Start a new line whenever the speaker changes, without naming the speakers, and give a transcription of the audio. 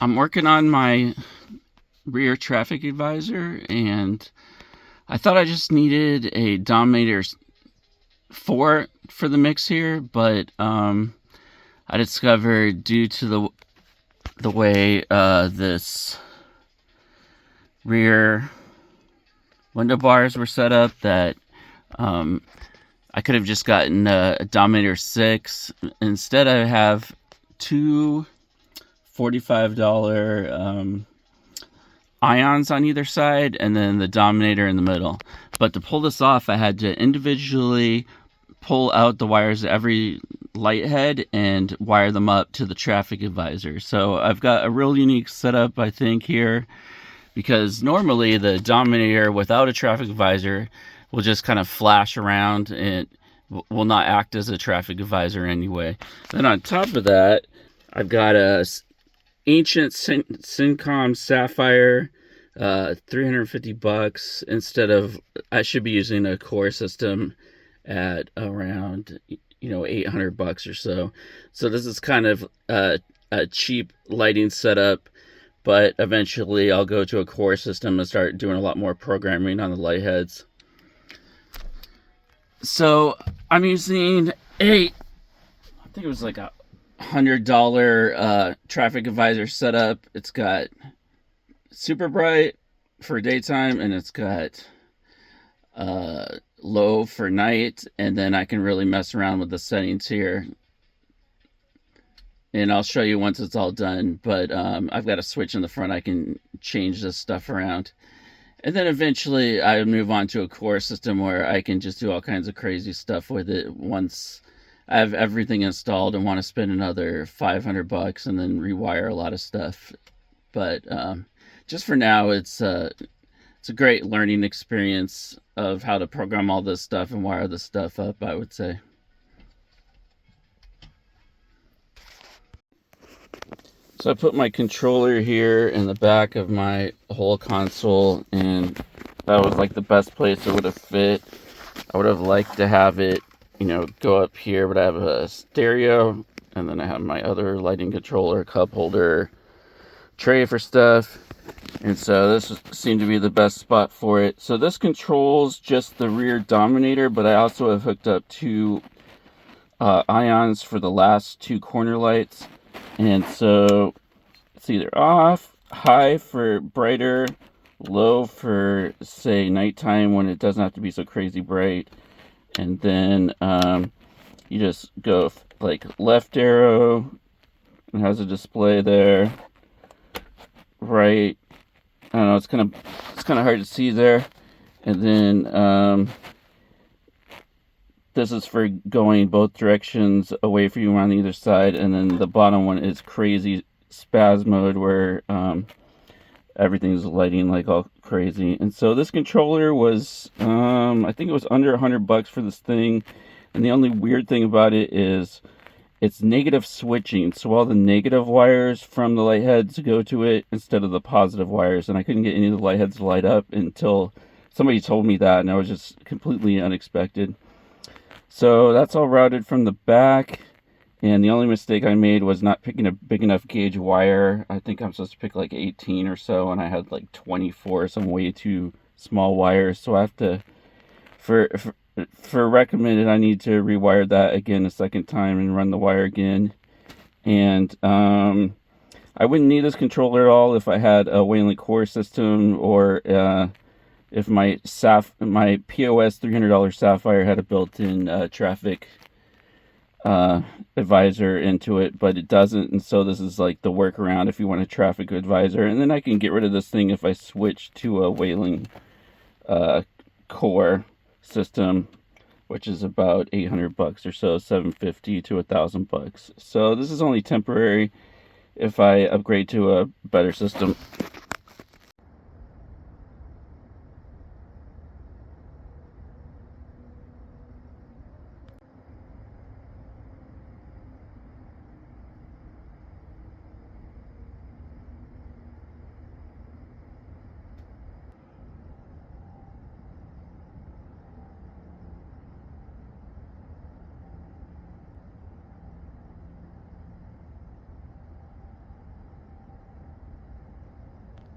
I'm working on my rear traffic advisor, and I thought I just needed a Dominator 4 for the mix here, but I discovered due to the way this rear window bars were set up that I could have just gotten a Dominator 6. Instead, I have two $45 ions on either side, and then the Dominator in the middle. But to pull this off, I had to individually pull out the wires of every light head and wire them up to the traffic advisor. So I've got a real unique setup, I think, here, because normally the Dominator without a traffic advisor will just kind of flash around and will not act as a traffic advisor anyway. Then on top of that, I've got a ancient Syncom Sapphire, $350 instead of, I should be using a core system at around, $800 or so. So this is kind of a cheap lighting setup, but eventually I'll go to a core system and start doing a lot more programming on the light heads. So I'm using I think it was like a $100 traffic advisor setup. It's got super bright for daytime, and it's got low for night, and then I can really mess around with the settings here, and I'll show you once it's all done. But I've got a switch in the front. I can change this stuff around, and then eventually I move on to a core system where I can just do all kinds of crazy stuff with it once I have everything installed and want to spend another $500 and then rewire a lot of stuff. But just for now, it's a great learning experience of how to program all this stuff and wire this stuff up, I would say. So I put my controller here in the back of my whole console, and that was like the best place it would have fit. I would have liked to have it go up here, but I have a stereo, and then I have my other lighting controller, cup holder, tray for stuff, and so this seemed to be the best spot for it. So this controls just the rear Dominator, but I also have hooked up two ions for the last two corner lights, and so it's either off, high for brighter, low for, say, nighttime when it doesn't have to be so crazy bright. And then you just go like left arrow, it has a display there, right, I don't know, it's kind of hard to see there. And then this is for going both directions away from you on either side. And then the bottom one is crazy spaz mode, where everything's lighting like all crazy. And so this controller was, I think it was under $100 for this thing. And the only weird thing about it is it's negative switching. So all the negative wires from the light heads go to it instead of the positive wires. And I couldn't get any of the light heads to light up until somebody told me that, and I was just completely unexpected. So that's all routed from the back. And the only mistake I made was not picking a big enough gauge wire. I think I'm supposed to pick like 18 or so, and I had like 24, some way too small wires. So I have to, for recommended, I need to rewire that again a second time and run the wire again. And I wouldn't need this controller at all if I had a Whelen core system, or if my POS $300 Sapphire had a built-in traffic advisor into it, but it doesn't. And so this is like the workaround if you want a traffic advisor. And then I can get rid of this thing if I switch to a Whelen core system, which is about $800 or so, $750 to $1,000. So this is only temporary. If I upgrade to a better system,